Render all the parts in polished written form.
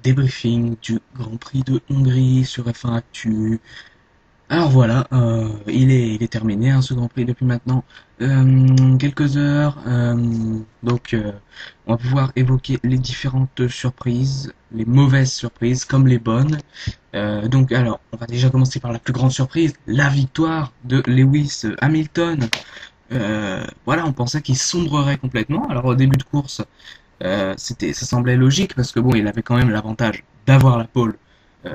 débriefing du Grand Prix de Hongrie sur F1 Actu. Alors voilà, il est terminé hein, ce Grand Prix depuis maintenant quelques heures. On va pouvoir évoquer les différentes surprises, les mauvaises surprises comme les bonnes. Alors, on va déjà commencer par la plus grande surprise, la victoire de Lewis Hamilton. Voilà, on pensait qu'il sombrerait complètement. Alors au début de course, ça semblait logique parce que bon, il avait quand même l'avantage d'avoir la pole euh,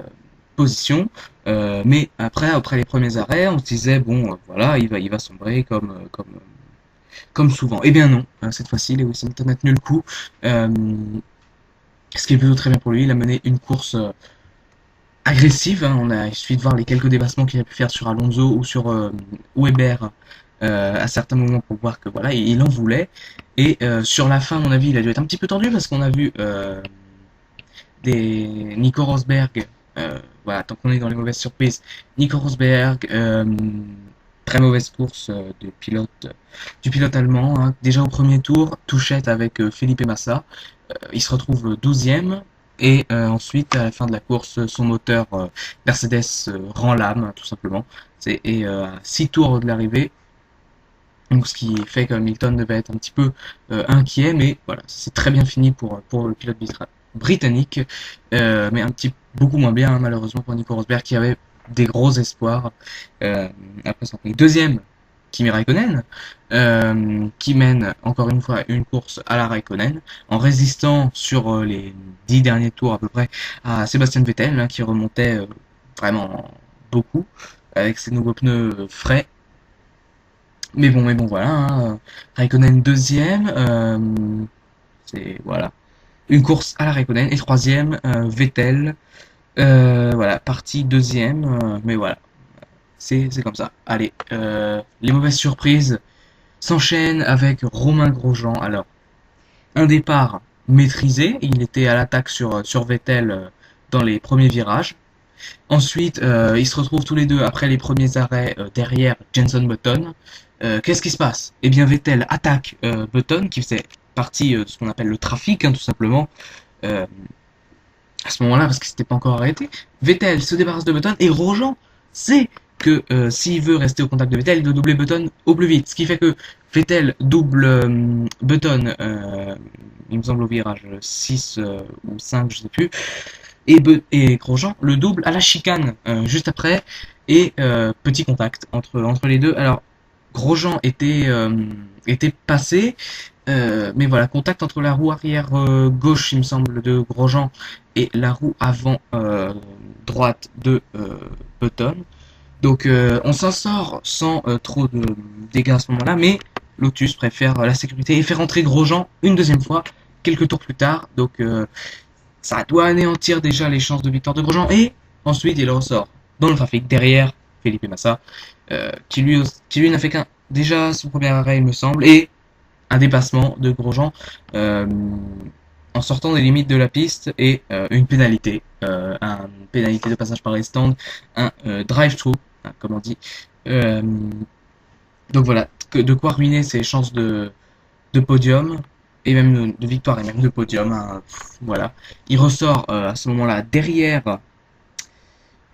position, mais après les premiers arrêts, on se disait bon, voilà, il va sombrer comme souvent. Eh bien non, cette fois-ci, Lewis Hamilton a tenu le coup, euh, ce qui est plutôt très bien pour lui. Il a mené une course agressive. Hein. Il suffit de voir les quelques dépassements qu'il a pu faire sur Alonso ou sur Weber à certains moments pour voir que voilà, il en voulait. Et sur la fin, à mon avis, il a dû être un petit peu tendu parce qu'on a vu des Nico Rosberg. Voilà, tant qu'on est dans les mauvaises surprises, Nico Rosberg, très mauvaise course du pilote allemand. Hein. Déjà au premier tour, touchette avec Felipe Massa. Il se retrouve 12e. Et ensuite, à la fin de la course, son moteur Mercedes rend l'âme, tout simplement. À 6 tours de l'arrivée, donc ce qui fait que Hamilton devait être un petit peu inquiet, mais voilà, c'est très bien fini pour le pilote britannique, mais beaucoup moins bien hein, malheureusement pour Nico Rosberg qui avait des gros espoirs après son prix. Deuxième, Kimi Raikkonen, qui mène encore une fois une course à la Raikkonen, en résistant sur les 10 derniers tours à peu près à Sébastien Vettel, hein, qui remontait vraiment beaucoup avec ses nouveaux pneus frais. Mais bon, voilà. Hein. Raikkonen deuxième. C'est voilà. Une course à la Raikkonen. Et troisième, Vettel. Voilà, partie deuxième. Mais voilà, c'est comme ça. Allez, les mauvaises surprises s'enchaînent avec Romain Grosjean. Alors, un départ maîtrisé. Il était à l'attaque sur Vettel dans les premiers virages. Ensuite, ils se retrouvent tous les deux après les premiers arrêts derrière Jenson Button. Qu'est-ce qui se passe? Eh bien, Vettel attaque Button, qui faisait partie de ce qu'on appelle le trafic, hein, tout simplement, euh, à ce moment-là, parce qu'il s'était pas encore arrêté. Vettel se débarrasse de Button et Grosjean sait que s'il veut rester au contact de Vettel, il doit doubler Button au plus vite. Ce qui fait que Vettel double Button, il me semble au virage 6 ou 5, je sais plus, et Grosjean le double à la chicane juste après et petit contact entre les deux. Alors Grosjean était passé, mais voilà, contact entre la roue arrière gauche, il me semble, de Grosjean et la roue avant droite de Button. Donc on s'en sort sans trop de dégâts à ce moment-là, mais Lotus préfère la sécurité et fait rentrer Grosjean une deuxième fois quelques tours plus tard. Donc ça doit anéantir déjà les chances de victoire de Grosjean. Et ensuite, il ressort dans le trafic derrière Felipe Massa, qui lui n'a fait qu'un déjà son premier arrêt, il me semble, et un dépassement de Grosjean en sortant des limites de la piste et une pénalité de passage par les stands, un drive-through, hein, comme on dit. Euh, donc voilà, de quoi ruiner ses chances de podium et même de victoire et même de podium. Hein, voilà. Il ressort à ce moment-là derrière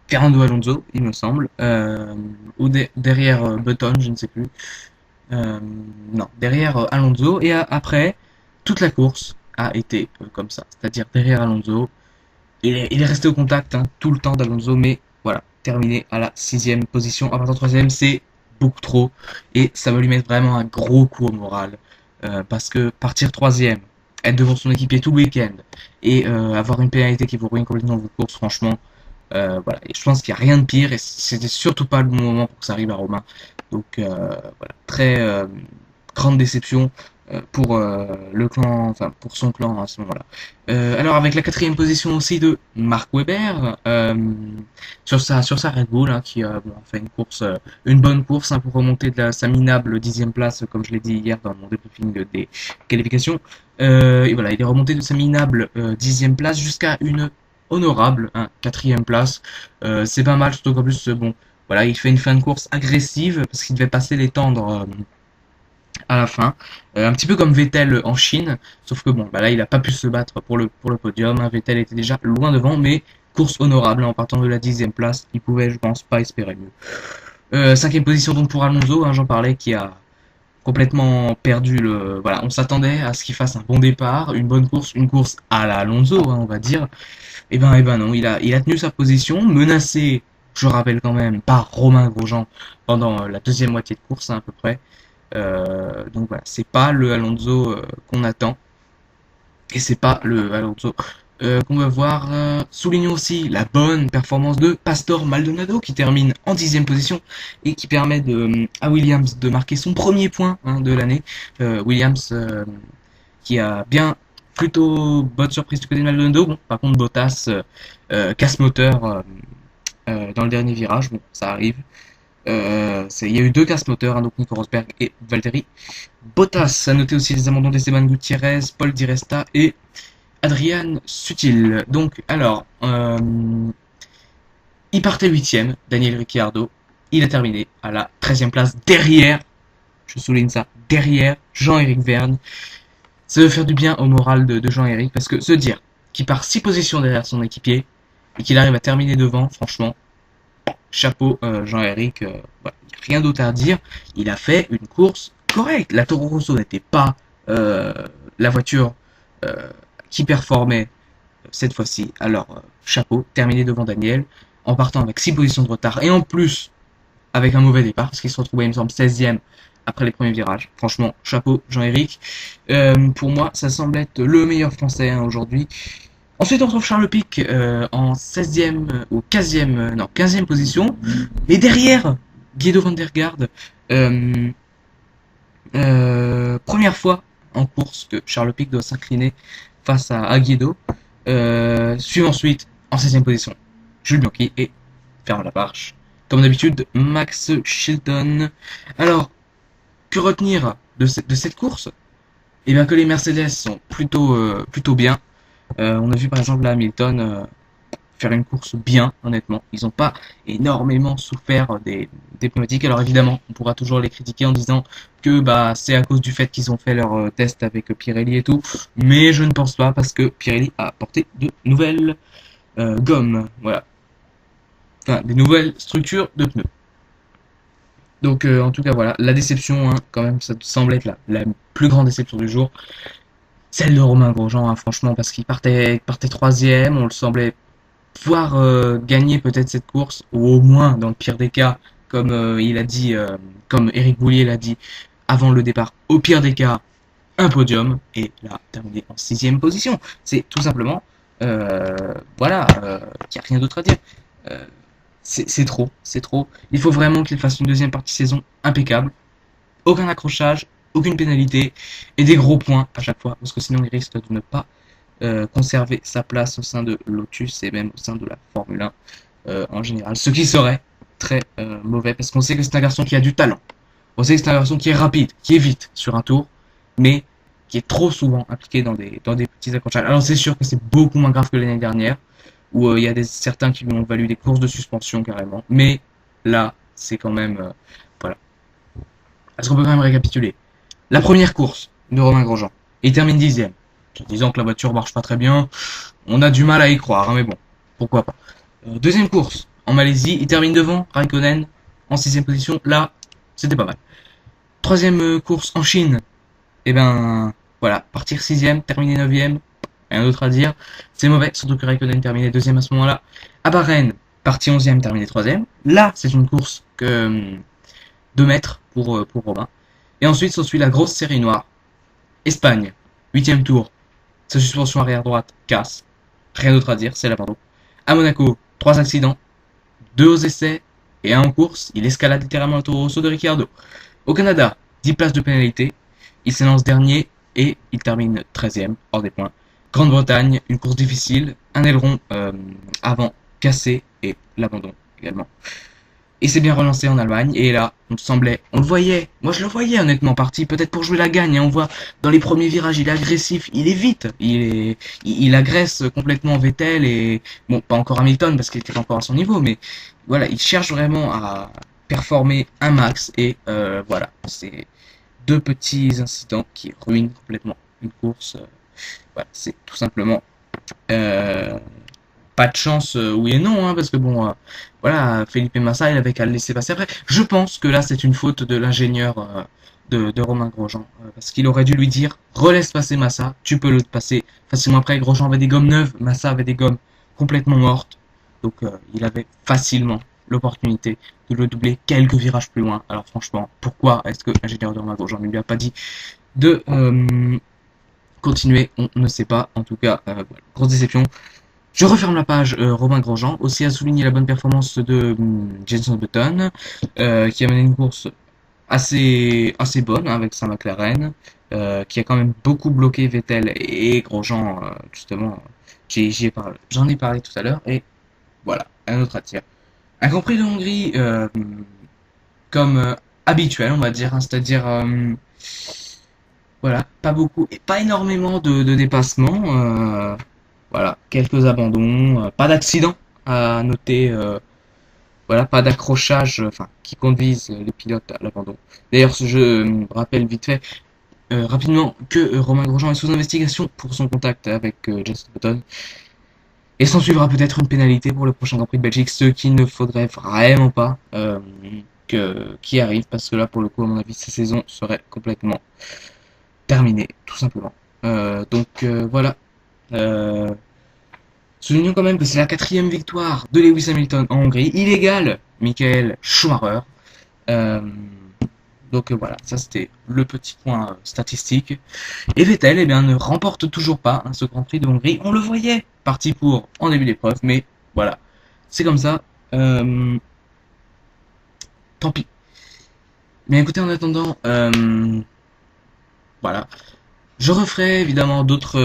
Fernando Alonso, il me semble, ou derrière Button, je ne sais plus. Non, derrière Alonso et après toute la course a été comme ça, c'est-à-dire derrière Alonso. Il est resté au contact hein, tout le temps d'Alonso, mais voilà, terminé à la 6e position. À partir de 3e, c'est beaucoup trop et ça va lui mettre vraiment un gros coup au moral. Parce que partir 3e, être devant son équipier tout le week-end et avoir une pénalité qui vous ruine complètement votre course, franchement, voilà. Et je pense qu'il n'y a rien de pire et c'était surtout pas le bon moment pour que ça arrive à Romain. Donc voilà, très grande déception pour le clan, enfin pour son clan à ce moment-là. Alors avec la 4e position aussi de Mark Webber sur sa Red Bull hein, qui bon, fait une bonne course hein, pour remonter de sa minable 10e place comme je l'ai dit hier dans mon débriefing des qualifications. Et voilà, il est remonté de sa minable 10e place jusqu'à une honorable hein, 4e place. C'est pas mal, surtout qu'en plus bon voilà, il fait une fin de course agressive parce qu'il devait passer les tendres à la fin. Un petit peu comme Vettel en Chine, sauf que bon, bah là il a pas pu se battre pour le podium, hein. Vettel était déjà loin devant, mais course honorable, hein, en partant de la 10e place, il pouvait, je pense, pas espérer mieux. Cinquième position donc pour Alonso, hein, j'en parlais, qui a complètement perdu le. Voilà, on s'attendait à ce qu'il fasse un bon départ, une bonne course, une course à la Alonso, hein, on va dire. Et ben non, il a tenu sa position, menacé, je rappelle quand même, par Romain Grosjean pendant la deuxième moitié de course, hein, à peu près. Donc voilà, c'est pas le Alonso qu'on attend, et c'est pas le Alonso qu'on va voir. Soulignons aussi la bonne performance de Pastor Maldonado qui termine en 10e position et qui permet à Williams de marquer son premier point, hein, de l'année. Williams qui a bien plutôt bonne surprise du côté de Maldonado. Bon, par contre Bottas casse moteur dans le dernier virage, bon ça arrive. Il y a eu deux casse-moteurs, hein, donc Nico Rosberg et Valtteri Bottas. A noté aussi les abandons d'Esteban Gutiérrez, Paul Di Resta et Adrian Sutil. Donc, alors, il partait 8ème, Daniel Ricciardo. Il a terminé à la 13e place derrière, je souligne ça, derrière Jean-Éric Vergne. Ça veut faire du bien au moral de Jean-Éric, parce que se dire qu'il part 6 positions derrière son équipier et qu'il arrive à terminer devant, franchement, chapeau Jean-Éric, voilà, il n'y a rien d'autre à dire. Il a fait une course correcte. La Toro Rosso n'était pas euh, la voiture euh, qui performait cette fois-ci. Alors, chapeau, terminé devant Daniel, en partant avec 6 positions de retard, et en plus, avec un mauvais départ, parce qu'il se retrouvait, il me semble, 16e après les premiers virages. Franchement, chapeau, Jean-Éric. Pour moi, ça semble être le meilleur français, hein, aujourd'hui. Ensuite, on retrouve Charles Pic en 16e ou 15e, non, 15e position. Mais derrière, Guido van der Garde, euh, première fois en course que Charles Pic doit s'incliner face à Guido. Suit ensuite en 16e position Jules Bianchi et ferme la marche. Comme d'habitude, Max Chilton. Alors, que retenir de cette course? Eh bien que les Mercedes sont plutôt bien. On a vu par exemple là Hamilton faire une course bien, honnêtement. Ils n'ont pas énormément souffert des pneumatiques. Alors évidemment, on pourra toujours les critiquer en disant que bah c'est à cause du fait qu'ils ont fait leur test avec Pirelli et tout. Mais je ne pense pas parce que Pirelli a apporté de nouvelles gommes. Voilà. Enfin, des nouvelles structures de pneus. Donc en tout cas voilà, la déception, hein, quand même, ça semble être la plus grande déception du jour. Celle de Romain Grosjean, hein, franchement, parce qu'il partait troisième, on le semblait pouvoir gagner peut-être cette course, ou au moins, dans le pire des cas, comme il a dit, comme Eric Boulier l'a dit avant le départ, au pire des cas, un podium, et là, terminé en 6e position. C'est tout simplement, voilà, il n'y a rien d'autre à dire. Euh, c'est trop, c'est trop. Il faut vraiment qu'il fasse une deuxième partie de saison impeccable, aucun accrochage, aucune pénalité, et des gros points à chaque fois, parce que sinon il risque de ne pas conserver sa place au sein de Lotus et même au sein de la Formule 1 en général. Ce qui serait très mauvais parce qu'on sait que c'est un garçon qui a du talent. On sait que c'est un garçon qui est rapide, qui est vite sur un tour, mais qui est trop souvent impliqué dans des petits accrochages. Alors c'est sûr que c'est beaucoup moins grave que l'année dernière, où il y a certains qui lui ont valu des courses de suspension carrément. Mais là, c'est quand même. Voilà. Est-ce qu'on peut quand même récapituler? La première course de Romain Grosjean, il termine 10ème. En disant que la voiture marche pas très bien, on a du mal à y croire, hein, mais bon, pourquoi pas. Deuxième course, en Malaisie, il termine devant Raikkonen en 6ème position. Là, c'était pas mal. Troisième course en Chine, et ben voilà, partir 6ème, terminer 9ème, rien d'autre à dire. C'est mauvais, surtout que Raikkonen terminait deuxième à ce moment-là. À Bahreïn, parti 11ème, terminé troisième. Là, c'est une course que 2 mètres pour Robin. Et ensuite s'ensuit la grosse série noire. Espagne, 8ème tour. Sa suspension arrière droite casse. Rien d'autre à dire, c'est l'abandon. À Monaco, 3 accidents, 2 aux essais et un en course. Il escalade littéralement le Toro Rosso de Ricciardo. Au Canada, 10 places de pénalité. Il s'élance dernier et il termine 13ème, hors des points. Grande-Bretagne, une course difficile, un aileron avant cassé et l'abandon également. Il s'est bien relancé en Allemagne, et là, on le voyait, moi je le voyais honnêtement parti, peut-être pour jouer la gagne, hein, on voit dans les premiers virages, il est agressif, il est vite, il agresse complètement Vettel, et bon, pas encore Hamilton, parce qu'il était encore à son niveau, mais voilà, il cherche vraiment à performer un max, et voilà, c'est deux petits incidents qui ruinent complètement une course. Voilà, c'est tout simplement euh, pas de chance, oui et non, hein, parce que bon, voilà, Felipe Massa, il avait qu'à le laisser passer. Après, je pense que là, c'est une faute de l'ingénieur de Romain Grosjean, parce qu'il aurait dû lui dire, relaisse passer Massa, tu peux le passer facilement. Après, Grosjean avait des gommes neuves, Massa avait des gommes complètement mortes, donc il avait facilement l'opportunité de le doubler quelques virages plus loin. Alors franchement, pourquoi est-ce que l'ingénieur de Romain Grosjean ne lui a pas dit de continuer? On ne sait pas. En tout cas, voilà, grosse déception. Je referme la page Romain Grosjean, aussi à souligner la bonne performance de Jenson Button, qui a mené une course assez bonne hein, avec sa McLaren, qui a quand même beaucoup bloqué Vettel et Grosjean, justement, j'en ai parlé tout à l'heure, et voilà, un autre attire. Un Grand Prix de Hongrie comme habituel, on va dire, hein, c'est-à-dire, voilà, pas beaucoup, et pas énormément de dépassements, voilà, quelques abandons, pas d'accident à noter, voilà, pas d'accrochage, enfin, qui conduisent les pilotes à l'abandon. D'ailleurs, je rappelle vite fait, rapidement, que Romain Grosjean est sous investigation pour son contact avec Jenson Button, et s'en suivra peut-être une pénalité pour le prochain Grand Prix de Belgique, ce qu'il ne faudrait vraiment pas qui arrive, parce que là, pour le coup, à mon avis, sa saison serait complètement terminée, tout simplement. Voilà. Euh, Soulignons quand même que c'est la quatrième victoire de Lewis Hamilton en Hongrie. Il égale Michael Schumacher. Euh, voilà, ça c'était le petit point statistique. Et Vettel, eh bien, ne remporte toujours pas hein, ce Grand Prix de Hongrie. On le voyait parti pour en début d'épreuve, mais voilà, c'est comme ça. Euh, Tant pis. Mais écoutez, en attendant, voilà, je referai évidemment d'autres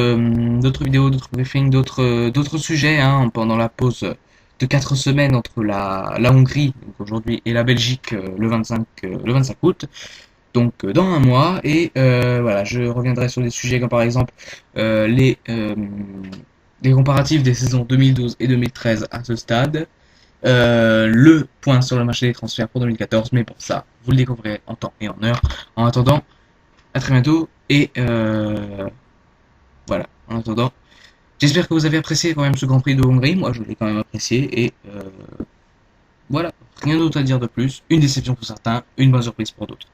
vidéos, d'autres briefings, d'autres sujets hein, pendant la pause de 4 semaines entre la Hongrie donc aujourd'hui et la Belgique le 25 août, donc dans un mois. Et voilà, je reviendrai sur des sujets comme par exemple euh, les, euh, les comparatifs des saisons 2012 et 2013 à ce stade, le point sur le marché des transferts pour 2014, mais pour ça, vous le découvrirez en temps et en heure. En attendant, à très bientôt et voilà, en attendant, j'espère que vous avez apprécié quand même ce Grand Prix de Hongrie. Moi, je l'ai quand même apprécié. Et voilà, rien d'autre à dire de plus. Une déception pour certains, une bonne surprise pour d'autres.